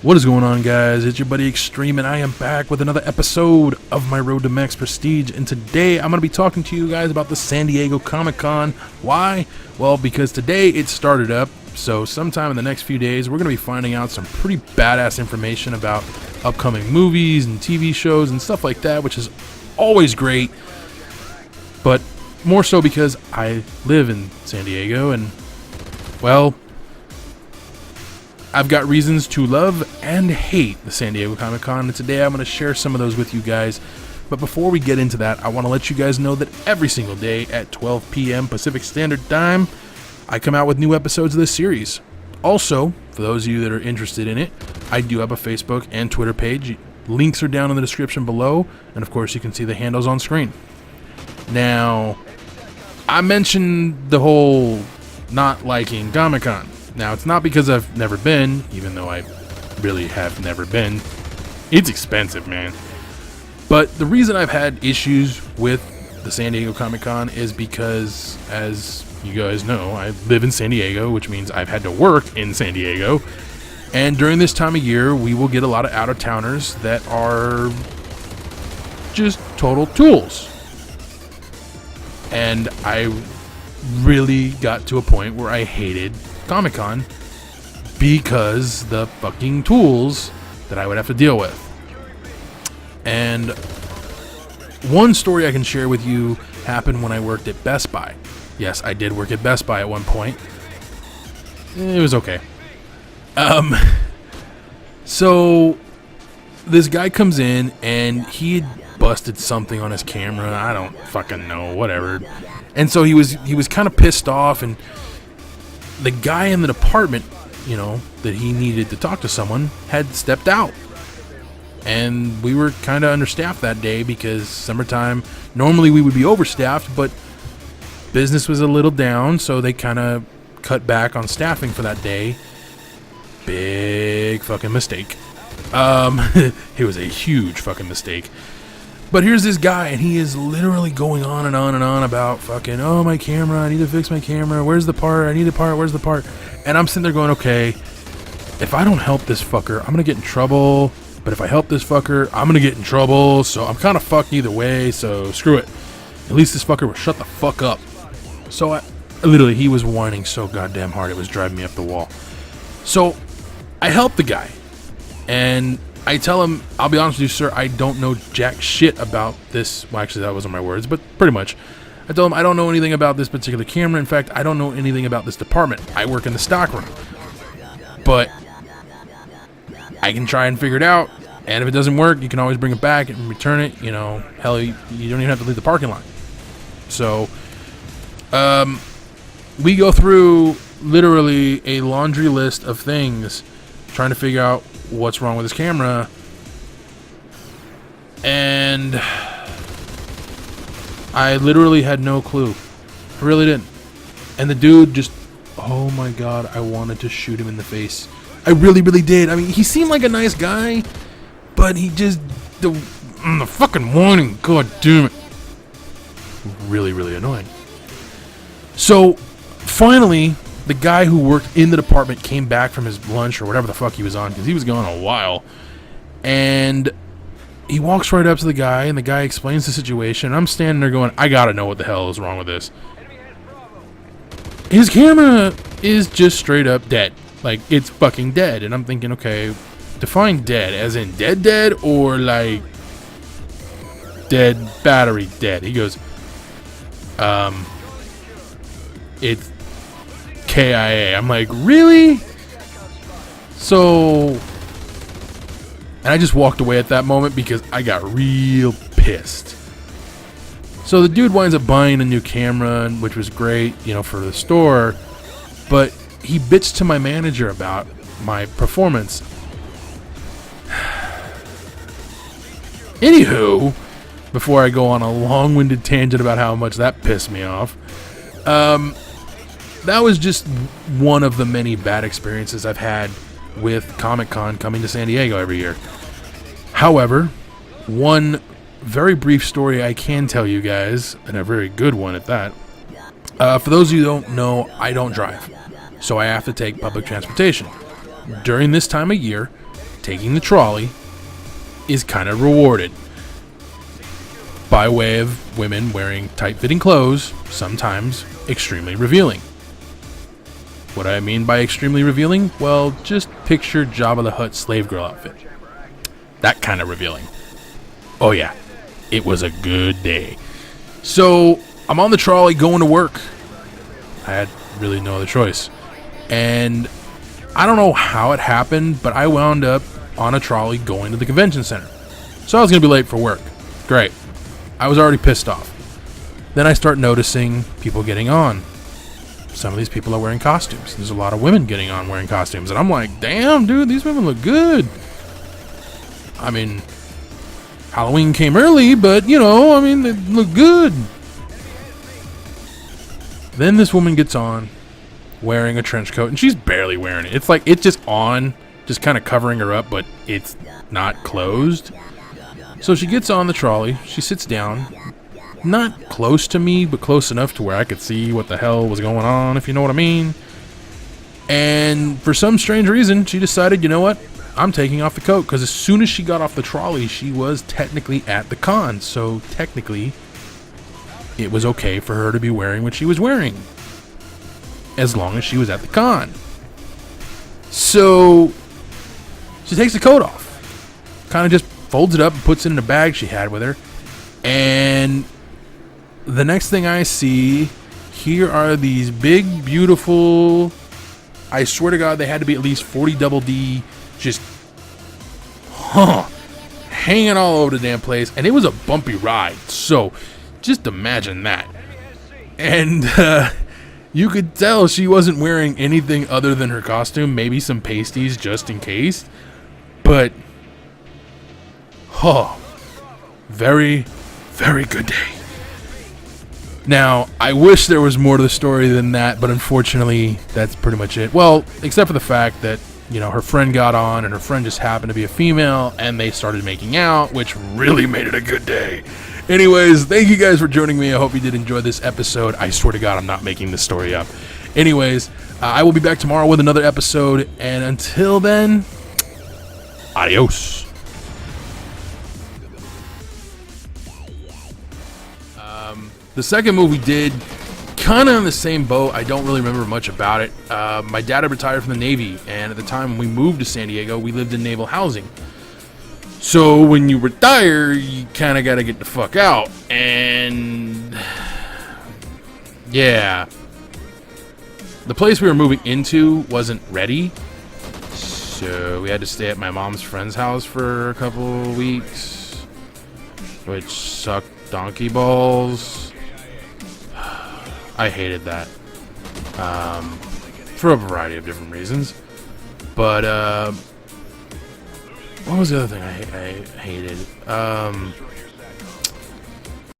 What is going on, guys? It's your buddy Extreme, and I am back with another episode of my Road to Max Prestige. And today I'm going to be talking to you guys about the San Diego Comic-Con. Why? Well, because today it started up, so sometime in the next few days we're going to be finding out some pretty badass information about upcoming movies and TV shows and stuff like that, which is always great. But more so because I live in San Diego, and, well, I've got reasons to love and hate the San Diego Comic-Con, and today I'm going to share some of those with you guys. But before we get into that, I want to let you guys know that every single day at 12 p.m. Pacific Standard Time, I come out with new episodes of this series. Also, for those of you that are interested in it, I do have a Facebook and Twitter page. Links are down in the description below, and of course you can see the handles on screen. Now, I mentioned the whole not liking Comic-Con. Now, it's not because I've never been, even though I really have never been. It's expensive, man. But the reason I've had issues with the San Diego Comic-Con is because, as you guys know, I live in San Diego, which means I've had to work in San Diego. And during this time of year, we will get a lot of out-of-towners that are just total tools. And I really got to a point where I hated Comic-Con because the fucking tools that I would have to deal with. And one story I can share with you happened when I worked at Best Buy. Yes, I did work at Best Buy at one point. It was okay. So this guy comes in and he had busted something on his camera. I don't fucking know, whatever. And so he was kind of pissed off, and the guy in the department, that he needed to talk to someone had stepped out. And we were kind of understaffed that day because summertime, normally we would be overstaffed, but business was a little down, so they kind of cut back on staffing for that day. Big fucking mistake. It was a huge fucking mistake. But here's this guy, and he is literally going on and on and on about fucking, oh, my camera, I need to fix my camera, where's the part, I need the part, where's the part? And I'm sitting there going, okay, if I don't help this fucker, I'm going to get in trouble, but if I help this fucker, I'm going to get in trouble, so I'm kind of fucked either way, so screw it. At least this fucker will shut the fuck up. So literally, he was whining so goddamn hard, it was driving me up the wall. So I helped the guy, and I tell him, I'll be honest with you, sir, I don't know jack shit about this. Well, actually, that wasn't my words, but pretty much. I told him, I don't know anything about this particular camera. In fact, I don't know anything about this department. I work in the stock room. But I can try and figure it out, and if it doesn't work, you can always bring it back and return it. Hell, you don't even have to leave the parking lot. So, we go through literally a laundry list of things, trying to figure out what's wrong with his camera, and I literally had no clue. I really didn't. And the dude just, oh my god, I wanted to shoot him in the face. I really, really did. I mean, he seemed like a nice guy, but he just, the fucking whining, god damn it. Really, really annoying. So, finally, the guy who worked in the department came back from his lunch or whatever the fuck he was on, because he was gone a while, and he walks right up to the guy, and the guy explains the situation, and I'm standing there going, I gotta know what the hell is wrong with this. His camera is just straight up dead. Like, it's fucking dead, and I'm thinking, okay, define dead, as in dead, or like dead battery dead? He goes, it's KIA. I'm like, really? So, and I just walked away at that moment because I got real pissed. So the dude winds up buying a new camera, which was great, for the store, but he bitched to my manager about my performance. Anywho, before I go on a long-winded tangent about how much that pissed me off, that was just one of the many bad experiences I've had with Comic-Con coming to San Diego every year. However, one very brief story I can tell you guys, and a very good one at that. For those of you who don't know, I don't drive, so I have to take public transportation. During this time of year, taking the trolley is kind of rewarded by way of women wearing tight-fitting clothes, sometimes extremely revealing. What do I mean by extremely revealing? Well, just picture Jabba the Hutt slave girl outfit. That kind of revealing. Oh yeah, it was a good day. So, I'm on the trolley going to work. I had really no other choice. And I don't know how it happened, but I wound up on a trolley going to the convention center. So I was going to be late for work. Great. I was already pissed off. Then I start noticing people getting on. Some of these people are wearing costumes. There's a lot of women getting on wearing costumes. And I'm like, damn, dude, these women look good. I mean, Halloween came early, but, you know, I mean, they look good. Then this woman gets on wearing a trench coat, and she's barely wearing it. It's like, it's just on, just kind of covering her up, but it's not closed. So she gets on the trolley, she sits down, not close to me, but close enough to where I could see what the hell was going on, if you know what I mean. And for some strange reason, she decided, you know what, I'm taking off the coat, because as soon as she got off the trolley, she was technically at the con, so technically it was okay for her to be wearing what she was wearing, as long as she was at the con. So she takes the coat off, kind of just folds it up and puts it in a bag she had with her. And the next thing I see, here are these big, beautiful, I swear to God, they had to be at least 40 double D, just hanging all over the damn place. And it was a bumpy ride, so just imagine that. And you could tell she wasn't wearing anything other than her costume, maybe some pasties just in case. But very, very good day. Now, I wish there was more to the story than that, but unfortunately, that's pretty much it. Well, except for the fact that, you know, her friend got on, and her friend just happened to be a female, and they started making out, which really made it a good day. Anyways, thank you guys for joining me. I hope you did enjoy this episode. I swear to God, I'm not making this story up. Anyways, I will be back tomorrow with another episode, and until then, adios. The second move we did, kind of in the same boat. I don't really remember much about it. My dad had retired from the Navy, and at the time when we moved to San Diego, we lived in naval housing. So when you retire, you kind of got to get the fuck out. And yeah, the place we were moving into wasn't ready. So we had to stay at my mom's friend's house for a couple of weeks, which sucked donkey balls. I hated that, for a variety of different reasons. But what was the other thing I hated?